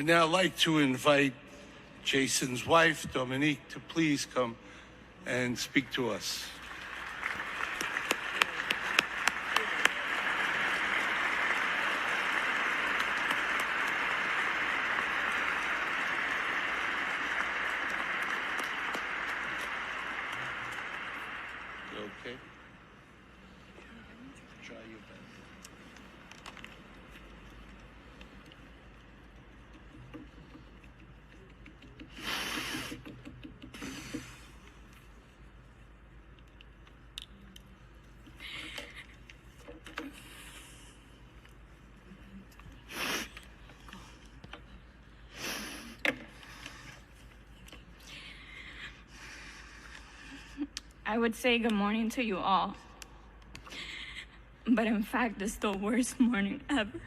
I'd now like to invite Jason's wife, Dominique, to please come and speak to us. Okay. Try your best. I would say good morning to you all, but in fact, it's the worst morning ever.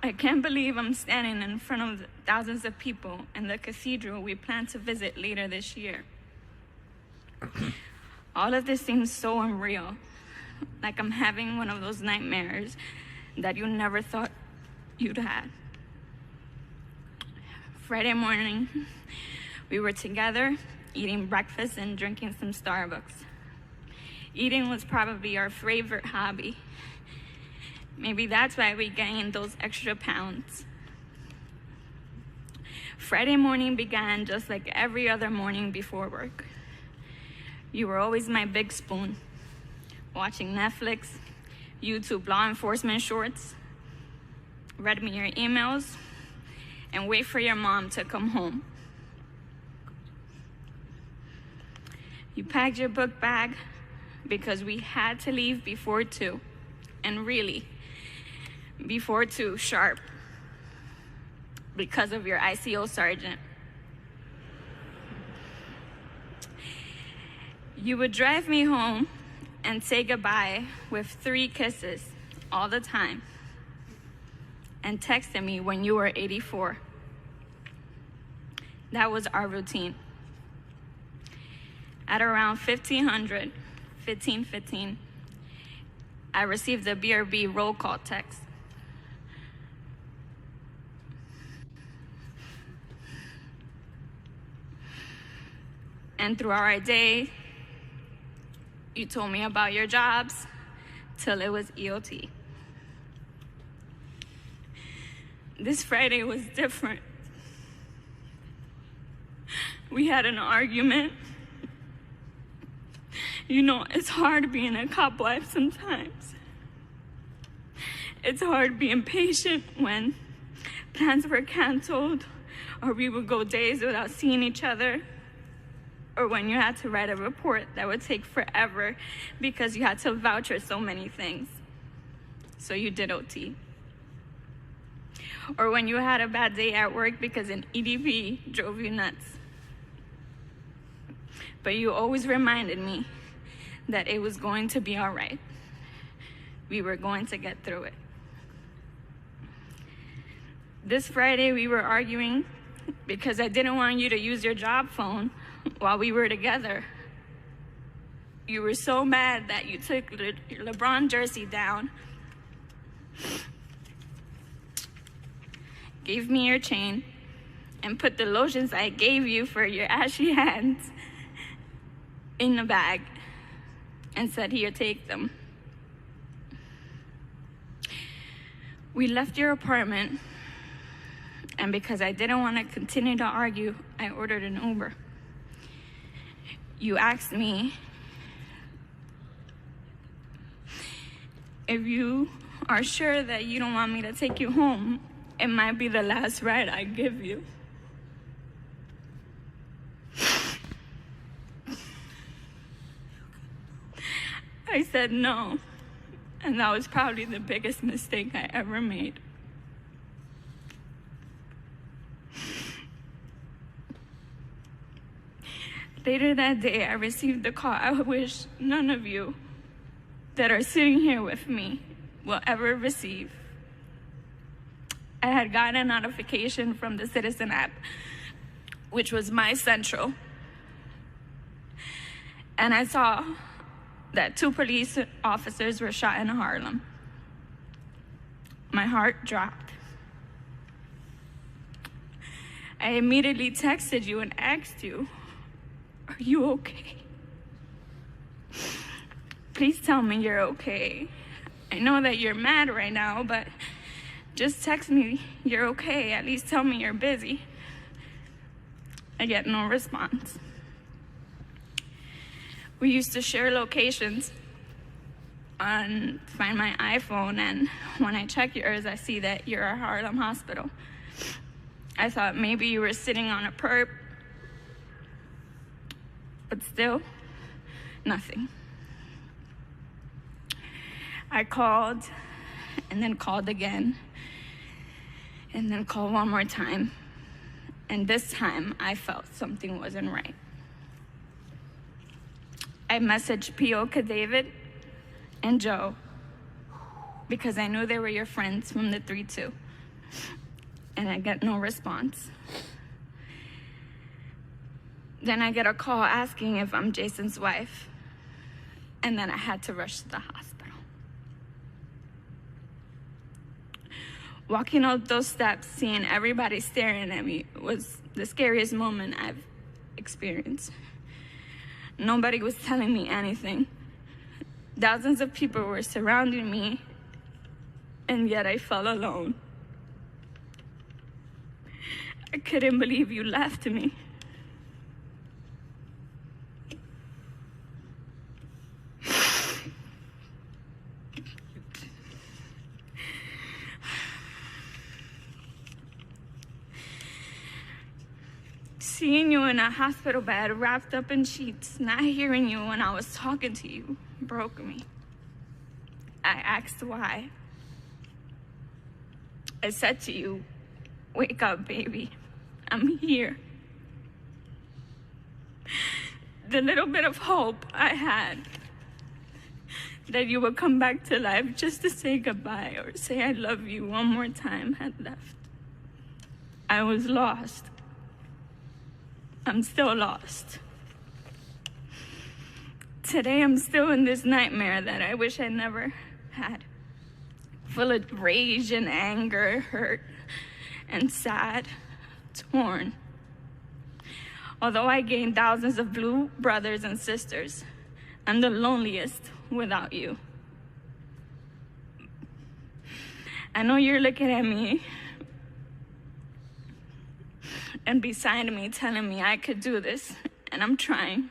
I can't believe I'm standing in front of thousands of people in the cathedral we plan to visit later this year. All of this seems so unreal, like I'm having one of those nightmares that you never thought you'd had. Friday morning, we were together, eating breakfast and drinking some Starbucks. Eating was probably our favorite hobby. Maybe that's why we gained those extra pounds. Friday morning began just like every other morning before work. You were always my big spoon, watching Netflix, YouTube law enforcement shorts, read me your emails, and wait for your mom to come home. You packed your book bag because we had to leave before 2, and really, before 2 sharp, because of your ICO sergeant. You would drive me home and say goodbye with 3 kisses all the time, and texted me when you were 84. That was our routine. At around 15:15, I received a BRB roll call text. And throughout our day, you told me about your jobs till it was EOT. This Friday was different. We had an argument. You know, it's hard being a cop wife sometimes. It's hard being patient when plans were canceled, or we would go days without seeing each other, or when you had to write a report that would take forever because you had to vouch for so many things. So you did OT. Or when you had a bad day at work because an EDP drove you nuts. But you always reminded me that it was going to be all right. We were going to get through it. This Friday we were arguing because I didn't want you to use your job phone while we were together. You were so mad that you took your LeBron jersey down, gave me your chain, and put the lotions I gave you for your ashy hands in the bag and said, "Here, take them." We left your apartment, and because I didn't want to continue to argue, I ordered an Uber. You asked me if you are sure that you don't want me to take you home, it might be the last ride I give you. I said no, and that was probably the biggest mistake I ever made. Later that day, I received a call I wish none of you that are sitting here with me will ever receive. I had gotten a notification from the Citizen app, which was my central. and I saw that 2 police officers were shot in Harlem. My heart dropped. I immediately texted you and asked you, "Are you okay? Please tell me you're okay. I know that you're mad right now, but just text me you're okay. At least tell me you're busy." I get no response. We used to share locations on Find My iPhone, and when I check yours, I see that you're at Harlem Hospital. I thought maybe you were sitting on a perp, but still, nothing. I called, and then called again, and then called one more time. And this time, I felt something wasn't right. I messaged Pioka David and Joe because I knew they were your friends from the 3-2, and I get no response. Then I get a call asking if I'm Jason's wife, and then I had to rush to the hospital. Walking up those steps, seeing everybody staring at me was the scariest moment I've experienced. Nobody was telling me anything. Thousands of people were surrounding me, and yet I felt alone. I couldn't believe you left me. Seeing you in a hospital bed, wrapped up in sheets, not hearing you when I was talking to you, broke me. I asked why. I said to you, "Wake up, baby. I'm here." The little bit of hope I had that you would come back to life just to say goodbye or say I love you one more time had left. I was lost. I'm still lost. Today I'm still in this nightmare that I wish I never had, full of rage and anger, hurt and sad, torn. Although I gained thousands of blue brothers and sisters, I'm the loneliest without you. I know you're looking at me and beside me telling me I could do this, and I'm trying.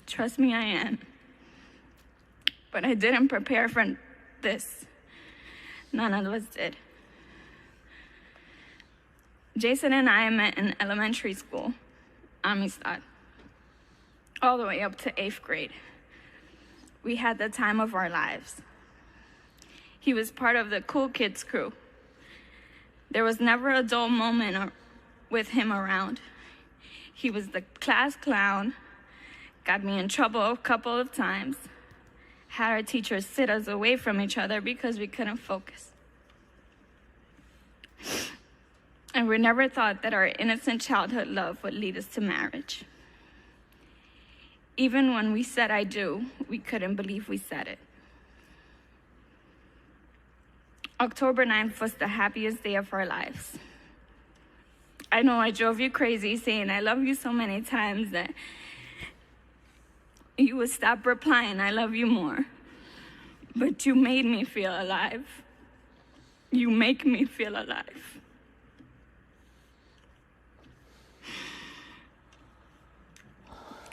Trust me, I am. But I didn't prepare for this. None of us did. Jason and I met in elementary school, Amistad, all the way up to 8th grade. We had the time of our lives. He was part of the cool kids crew. There was never a dull moment with him around. He was the class clown, got me in trouble a couple of times, had our teachers sit us away from each other because we couldn't focus. And we never thought that our innocent childhood love would lead us to marriage. Even when we said I do, we couldn't believe we said it. October 9th was the happiest day of our lives. I know I drove you crazy saying I love you so many times that you would stop replying I love you more. But you made me feel alive. You make me feel alive.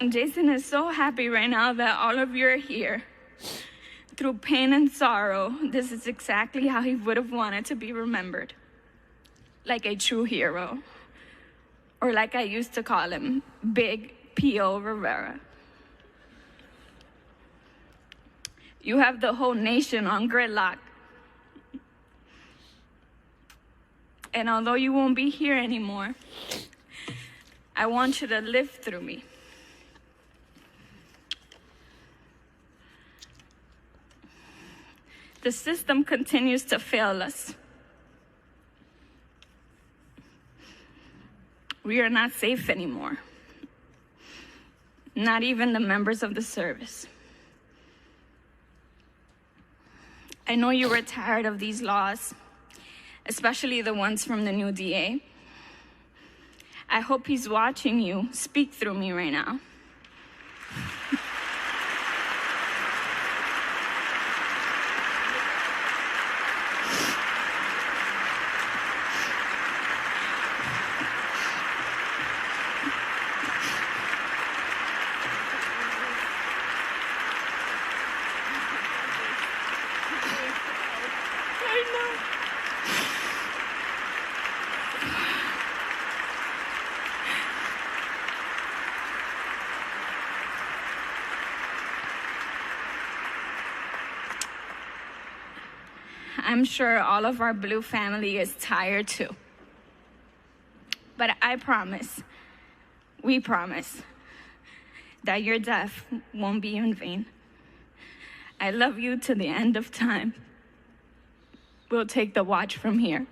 Jason is so happy right now that all of you are here. Through pain and sorrow, this is exactly how he would have wanted to be remembered. Like a true hero. Or like I used to call him, Big P.O. Rivera. You have the whole nation on gridlock. And although you won't be here anymore, I want you to live through me. The system continues to fail us. We are not safe anymore. not even the members of the service. I know you were tired of these laws, especially the ones from the new DA. I hope he's watching you speak through me right now. I'm sure all of our blue family is tired too. But I promise, we promise, that your death won't be in vain. I love you to the end of time. We'll take the watch from here.